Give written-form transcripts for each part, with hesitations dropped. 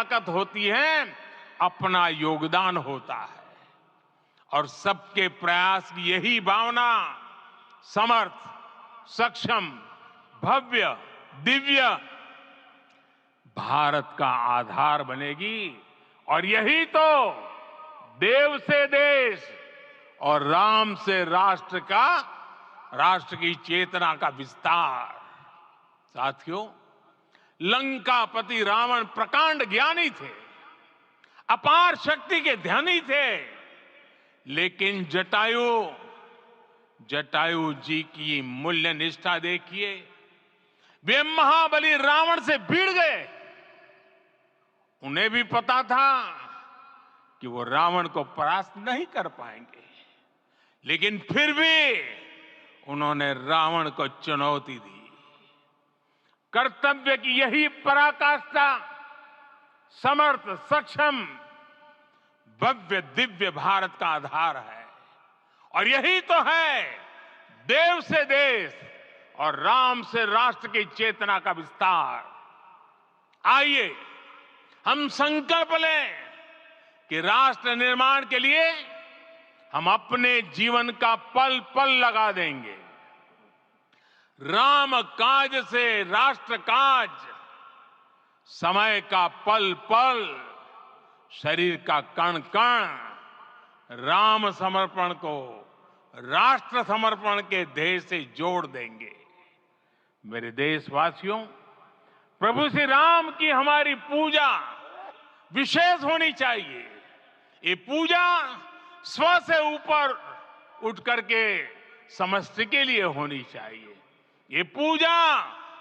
ताकत होती है, अपना योगदान होता है। और सबके प्रयास की यही भावना समर्थ, सक्षम, भव्य, दिव्य भारत का आधार बनेगी। और यही तो देव से देश और राम से राष्ट्र की चेतना का विस्तार। साथियों, लंकापति रावण प्रकांड ज्ञानी थे, अपार शक्ति के धनी थे, लेकिन जटायु जी की मूल्य निष्ठा देखिए। वे महाबली रावण से भिड़ गए। उन्हें भी पता था कि वो रावण को परास्त नहीं कर पाएंगे, लेकिन फिर भी उन्होंने रावण को चुनौती दी। कर्तव्य की यही पराकाष्ठा समर्थ, सक्षम, भव्य, दिव्य भारत का आधार है। और यही तो है देव से देश और राम से राष्ट्र की चेतना का विस्तार। आइए हम संकल्प लें कि राष्ट्र निर्माण के लिए हम अपने जीवन का पल पल लगा देंगे। राम काज से राष्ट्र काज, समय का पल पल, शरीर का कण कण राम समर्पण को राष्ट्र समर्पण के ध्येय से जोड़ देंगे। मेरे देशवासियों, प्रभु श्री राम की हमारी पूजा विशेष होनी चाहिए। ये पूजा स्व से ऊपर उठ करके समष्टि के लिए होनी चाहिए। ये पूजा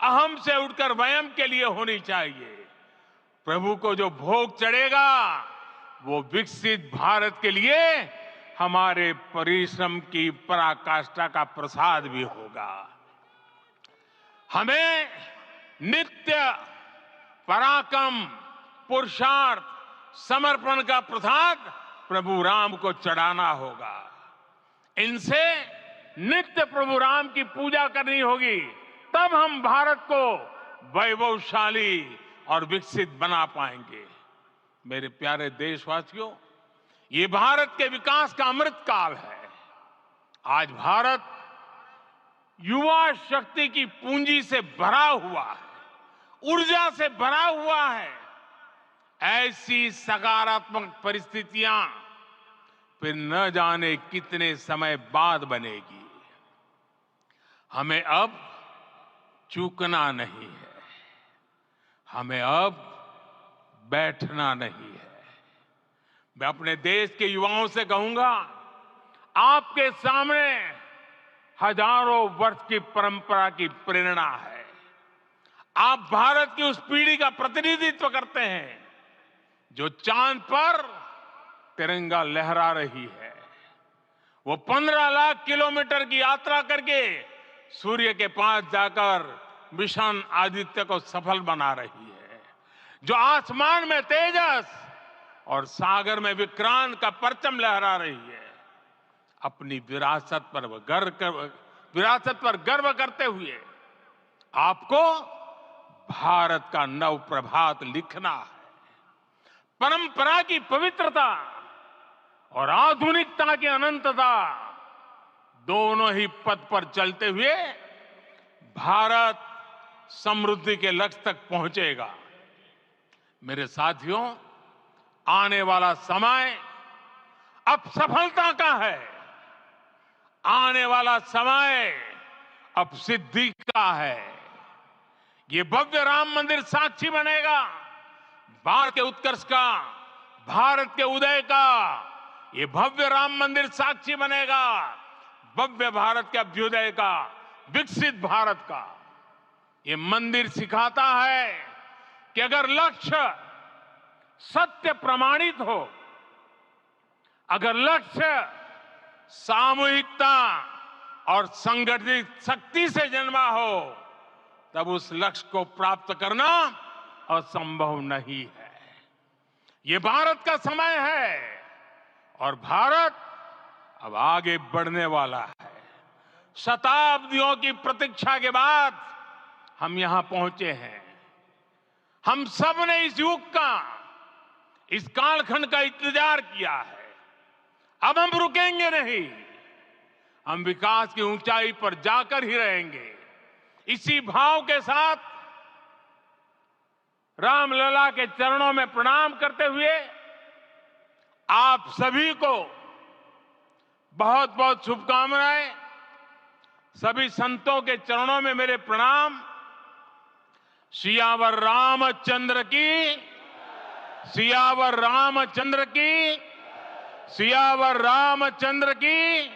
अहम से उठकर वयम के लिए होनी चाहिए। प्रभु को जो भोग चढ़ेगा वो विकसित भारत के लिए हमारे परिश्रम की पराकाष्ठा का प्रसाद भी होगा। हमें नित्य पराक्रम, पुरुषार्थ, समर्पण का प्रसाद प्रभु राम को चढ़ाना होगा। इनसे नित्य प्रभु राम की पूजा करनी होगी, तब हम भारत को वैभवशाली और विकसित बना पाएंगे। मेरे प्यारे देशवासियों, ये भारत के विकास का अमृत काल है। आज भारत युवा शक्ति की पूंजी से भरा हुआ है, ऊर्जा से भरा हुआ है। ऐसी सकारात्मक परिस्थितियां फिर न जाने कितने समय बाद बनेगी। हमें अब चूकना नहीं है, हमें अब बैठना नहीं है। मैं अपने देश के युवाओं से कहूंगा, आपके सामने हजारों वर्ष की परंपरा की प्रेरणा है। आप भारत की उस पीढ़ी का प्रतिनिधित्व करते हैं जो चांद पर तिरंगा लहरा रही है। वो 15 लाख किलोमीटर की यात्रा करके सूर्य के पास जाकर मिशन आदित्य को सफल बना रही है। जो आसमान में तेजस और सागर में विक्रांत का परचम लहरा रही है। अपनी विरासत पर गर्व करते हुए आपको भारत का नव प्रभात लिखना है। परंपरा की पवित्रता और आधुनिकता की अनंतता, दोनों ही पथ पर चलते हुए भारत समृद्धि के लक्ष्य तक पहुंचेगा। मेरे साथियों, आने वाला समय अब सफलता का है। आने वाला समय अब सिद्धि का है। ये भव्य राम मंदिर साक्षी बनेगा भारत के उत्कर्ष का, भारत के उदय का। ये भव्य राम मंदिर साक्षी बनेगा भव्य भारत के अभ्युदय का, विकसित भारत का। ये मंदिर सिखाता है कि अगर लक्ष्य सत्य प्रमाणित हो, अगर लक्ष्य सामूहिकता और संगठित शक्ति से जन्मा हो, तब उस लक्ष्य को प्राप्त करना असंभव नहीं है। ये भारत का समय है और भारत अब आगे बढ़ने वाला है। शताब्दियों की प्रतीक्षा के बाद हम यहां पहुंचे हैं। हम सब ने इस युग का इस कालखंड का इंतजार किया है। अब हम रुकेंगे नहीं, हम विकास की ऊंचाई पर जाकर ही रहेंगे। इसी भाव के साथ रामलला के चरणों में प्रणाम करते हुए आप सभी को बहुत बहुत शुभकामनाएं। सभी संतों के चरणों में मेरे प्रणाम। सियावर रामचंद्र की, सियावर रामचंद्र की, सियावर रामचंद्र की।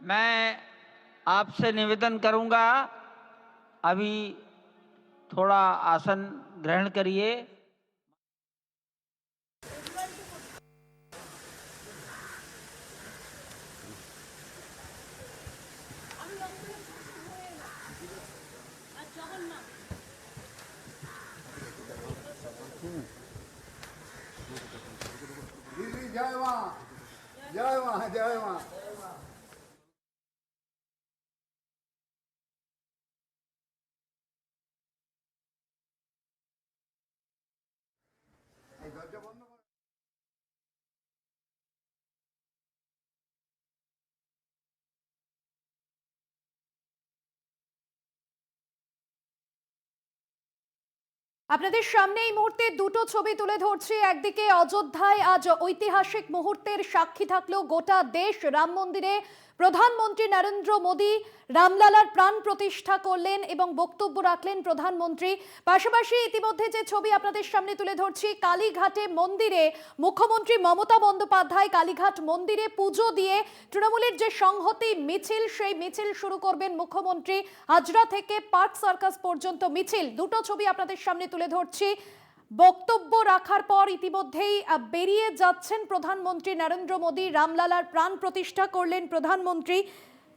मैं आपसे निवेदन करूंगा, अभी थोड़ा आसन ग्रहण करिए। जय मां, जय मां, जय मां। আপনাদের সামনে এই মুহূর্তে দুটো ছবি তুলে ধরছি। একদিকে অযোধ্যায় আজ ঐতিহাসিক মুহূর্তের সাক্ষী থাকলো গোটা দেশ। রাম মন্দিরে প্রধানমন্ত্রী নরেন্দ্র মোদী রামলালার প্রাণ প্রতিষ্ঠা করলেন এবং বক্তব্য রাখলেন প্রধানমন্ত্রী। পাশাপাশি ইতিমধ্যে যে ছবি আপনাদের সামনে তুলে ধরছি, কালীঘাটে মন্দিরে মুখ্যমন্ত্রী মমতা বন্দ্যোপাধ্যায় কালীঘাট মন্দিরে পুজো দিয়ে তৃণমূলের যে সংহতি মিছিল, সেই মিছিল শুরু করবেন মুখ্যমন্ত্রী। হাজরা থেকে পার্ক সার্কাস পর্যন্ত মিছিল। দুটো ছবি আপনাদের সামনে তুলে ধরছি। বক্তব্য রাখার পর ইতিমধ্যেই বেরিয়ে যাচ্ছেন প্রধানমন্ত্রী নরেন্দ্র মোদী। রামলালার প্রাণ প্রতিষ্ঠা করলেন প্রধানমন্ত্রী।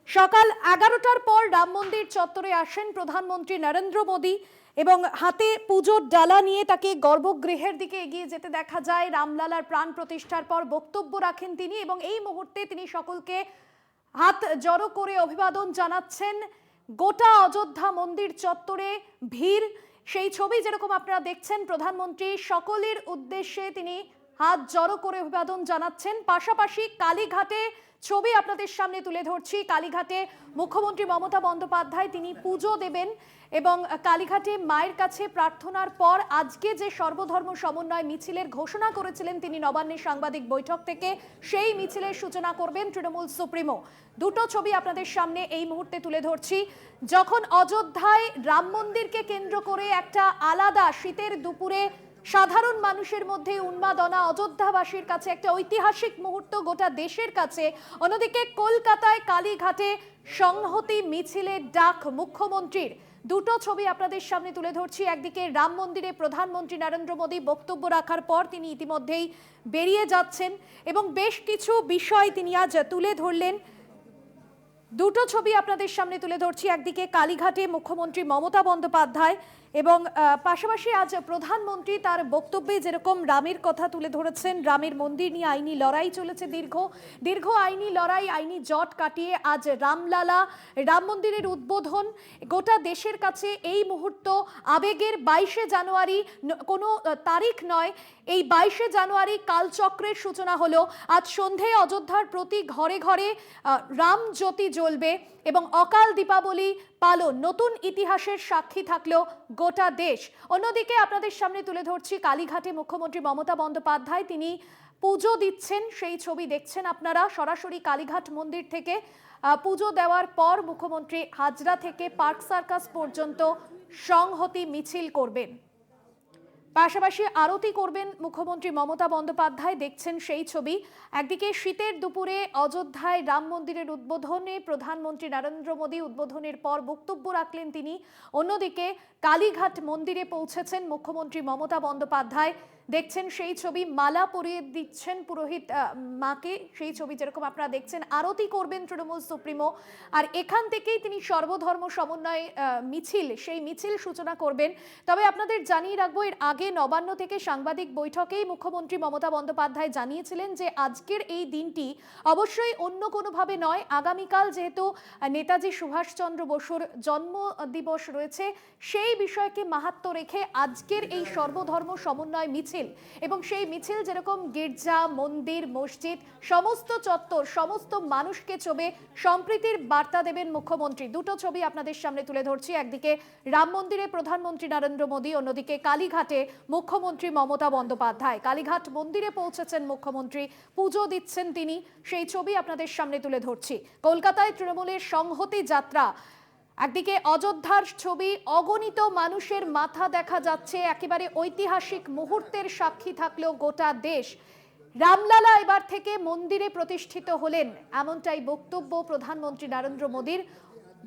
সকাল 11টার পর রাম মন্দির চত্বরে আসেন প্রধানমন্ত্রী নরেন্দ্র মোদী এবং হাতে পুজোর ডালা নিয়ে তাকে গর্ভগৃহের দিকে এগিয়ে যেতে দেখা যায়। রামলালার প্রাণ প্রতিষ্ঠার পর বক্তব্য রাখেন তিনি এবং এই মুহূর্তে তিনি সকলকে হাত জড়ো করে অভিবাদন জানাচ্ছেন। গোটা অযোধ্যা মন্দির চত্বরে ভিড়, সেই ছবি যেরকম আপনারা দেখছেন। প্রধানমন্ত্রী সকলের উদ্দেশ্যে তিনি হাত জড়ো করে অভিবাদন জানাচ্ছেন। পাশাপাশি কালীঘাটে ছবি আপনাদের সামনে তুলে ধরছি। কালীঘাটে মুখ্যমন্ত্রী মমতা বন্দ্যোপাধ্যায় তিনি পুজো দেবেন এবং কালীঘাটে মায়ের কাছে প্রার্থনার পর আজকে যে সর্বধর্ম সমন্বয় মিছিলের ঘোষণা করেছিলেন তিনি নবান্নে সাংবাদিক বৈঠক থেকে, সেই মিছিলের সূচনা করবেন তৃণমূল সুপ্রিমো। দুটো ছবি আপনাদের সামনে এই মুহূর্তে তুলে ধরছি। যখন অযোধ্যায় রাম মন্দিরকে কেন্দ্র করে একটা আলাদা শীতের দুপুরে সাধারণ মানুষের মধ্যে উন্মাদনা, অযোধ্যাবাসীর কাছে একটা ঐতিহাসিক মুহূর্ত, গোটা দেশের কাছে। অন্যদিকে কলকাতায় কালীঘাটে সংহতি মিছিলের ডাক মুখ্যমন্ত্রীর। দুটো ছবি আপনাদের সামনে তুলে ধরছি। একদিকে রাম মন্দিরে প্রধানমন্ত্রী নরেন্দ্র মোদী বক্তব্য রাখার পর তিনি ইতিমধ্যেই বেরিয়ে যাচ্ছেন এবং বেশ কিছু বিষয় তিনি আজ তুলে ধরলেন। দুটো ছবি আপনাদের সামনে তুলে ধরছি। একদিকে কালীঘাটে মুখ্যমন্ত্রী মমতা বন্দ্যোপাধ্যায় এবং পাশাপাশি আজ প্রধানমন্ত্রী তার বক্তব্যে যেরকম রামের কথা তুলে ধরেছেন। রামের মন্দির নিয়ে আইনি লড়াই চলেছে, দীর্ঘ আইনি লড়াই, আইনি জট কাটিয়ে আজ রামলালা রাম মন্দিরের উদ্বোধন। গোটা দেশের কাছে এই মুহূর্ত আবেগের। 22শে জানুয়ারি কোনো তারিখ নয়, এই 22শে জানুয়ারি কালচক্রের সূচনা হলো। আজ সন্ধে অযোধ্যার প্রতি ঘরে ঘরে রাম জ্যোতি জ্বলবে এবং অকাল দীপাবলি পালন, নতুন ইতিহাসের সাক্ষী থাকলো গোটা দেশ। অন্যদিকে আপনাদের সামনে তুলে ধরছি কালীঘাটে মুখ্যমন্ত্রী মমতা বন্দ্যোপাধ্যায় তিনি পুজো দিচ্ছেন, সেই ছবি দেখছেন আপনারা সরাসরি কালীঘাট মন্দির থেকে। পুজো দেওয়ার পর মুখ্যমন্ত্রী হাজরা থেকে পার্ক সার্কাস পর্যন্ত সংহতি মিছিল করবেন। পাশাপাশি আরতি করবেন মুখ্যমন্ত্রী মমতা বন্দ্যোপাধ্যায়, দেখছেন সেই ছবি। একদিকে শীতের দুপুরে অযোধ্যায় রাম মন্দিরের উদ্বোধনে প্রধানমন্ত্রী নরেন্দ্র মোদী উদ্বোধনের পর বক্তব্য রাখলেন তিনি। অন্যদিকে কালীঘাট মন্দিরে পৌঁছেছেন মুখ্যমন্ত্রী মমতা বন্দ্যোপাধ্যায়। দেখছেন সেই ছবি, মালা পরিয়ে দিচ্ছেন পুরোহিত মাকে, সেই ছবি যেরকম আপনারা দেখছেন। আরতি করবেন তৃণমূল সুপ্রিমো, আর এখান থেকেই তিনি সর্বধর্ম সমন্বয় মিছিল, সেই মিছিল সূচনা করবেন। তবে আপনাদের জানিয়ে রাখবো, এর আগে নবান্ন থেকে সাংবাদিক বৈঠকেই মুখ্যমন্ত্রী মমতা বন্দ্যোপাধ্যায় জানিয়েছিলেন যে আজকের এই দিনটি অবশ্যই অন্য কোনোভাবে নয়, আগামীকাল যেহেতু নেতাজি সুভাষচন্দ্র বসুর জন্ম দিবস রয়েছে, সেই বিষয়কে মাহাত্ম্য রেখে আজকের এই সর্বধর্ম সমন্বয় মিছিল, এবং সেই মিছিল যেরকম গির্জা, মন্দির, মসজিদ, সমস্ত চত্বর, সমস্ত মানুষকে ছবে সম্প্রীতির বার্তা দেবেন মুখ্যমন্ত্রী। দুটো ছবি আপনাদের সামনে তুলে ধরছি, একদিকে রাম মন্দিরে প্রধানমন্ত্রী নরেন্দ্র মোদী, অন্যদিকে কালীঘাটে মুখ্যমন্ত্রী মমতা বন্দ্যোপাধ্যায়। কালীঘাট মন্দিরে পৌঁছেছেন মুখ্যমন্ত্রী, পুজো দিচ্ছেন তিনি, সেই ছবি আপনাদের সামনে তুলে ধরছি। কলকাতায় তৃণমূলের সংহতি যাত্রা, একদিকে অযোধ্যার ছবি, অগণিত মানুষের মাথা দেখা যাচ্ছে, একেবারে ঐতিহাসিক মুহূর্তের সাক্ষী থাকলেও গোটা দেশ। রামলালা এবার থেকে মন্দিরে প্রতিষ্ঠিত হলেন, এমনটাই বক্তব্য প্রধানমন্ত্রী নরেন্দ্র মোদীর।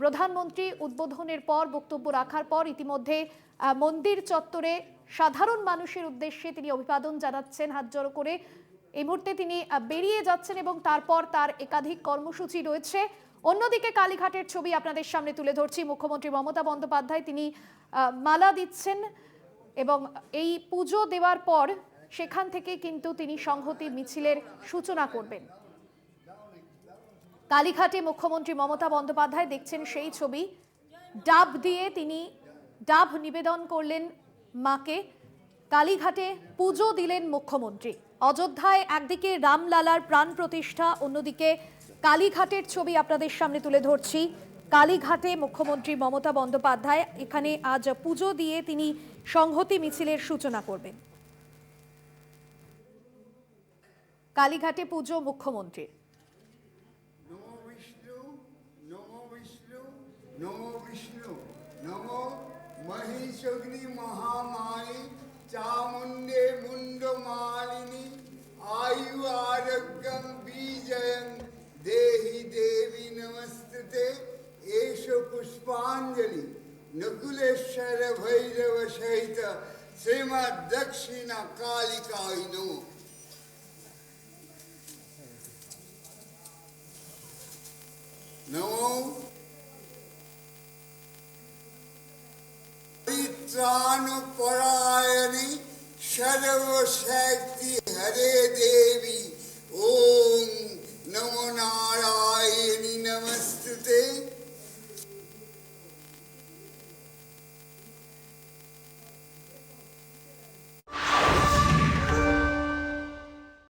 প্রধানমন্ত্রী উদ্বোধনের পর, বক্তব্য রাখার পর ইতিমধ্যে মন্দির চত্বরে সাধারণ মানুষের উদ্দেশ্যে তিনি অভিবাদন জানাচ্ছেন হাত জড়ো করে। এই মুহূর্তে তিনি বেরিয়ে যাচ্ছেন এবং তারপর তার একাধিক কর্মসূচি রয়েছে। অন্যদিকে কালীঘাটের ছবি আপনাদের সামনে তুলে ধরছি, মুখ্যমন্ত্রী মমতা বন্দ্যোপাধ্যায় তিনি মালা দিচ্ছেন এবং এই পুজো দেওয়ার পর সেখান থেকে কিন্তু তিনি সংহতি মিছিলের সূচনা করবেন। কালীঘাটে মুখ্যমন্ত্রী মমতা বন্দ্যোপাধ্যায়, দেখছেন সেই ছবি, ডাব দিয়ে তিনি ডাব নিবেদন করলেন মাকে। কালীঘাটে পুজো দিলেন মুখ্যমন্ত্রী। অযোধ্যায় একদিকে রামলালার প্রাণ প্রতিষ্ঠা, অন্যদিকে কালীঘাটের ছবি আপনাদের সামনে তুলে ধরছি। কালীঘাটে মুখ্যমন্ত্রী মমতা বন্দ্যোপাধ্যায় এখানে আজ পুজো দিয়ে তিনি সংহতি মিছিলের সূচনা করবেন। কালীঘাটে পুজো মুখ্যমন্ত্রীর। নমো বিষ্ণু, নমো বিষ্ণু, নমো বিষ্ণু, নমো মহিষগ্নি মহামায়ী চামুণ্ডে মুন্ডমালিনী आयु आरोग्यम बीजयं देहि देवी नमस्ते। एष पुष्पांजलि नकुलेश्वर भैरव सहित श्रीमद् दक्षिणा कालिकाय नमः। नमो परित्राणपरायणे सर्वशक्ति हरे देवी। ओम नमो नारायण।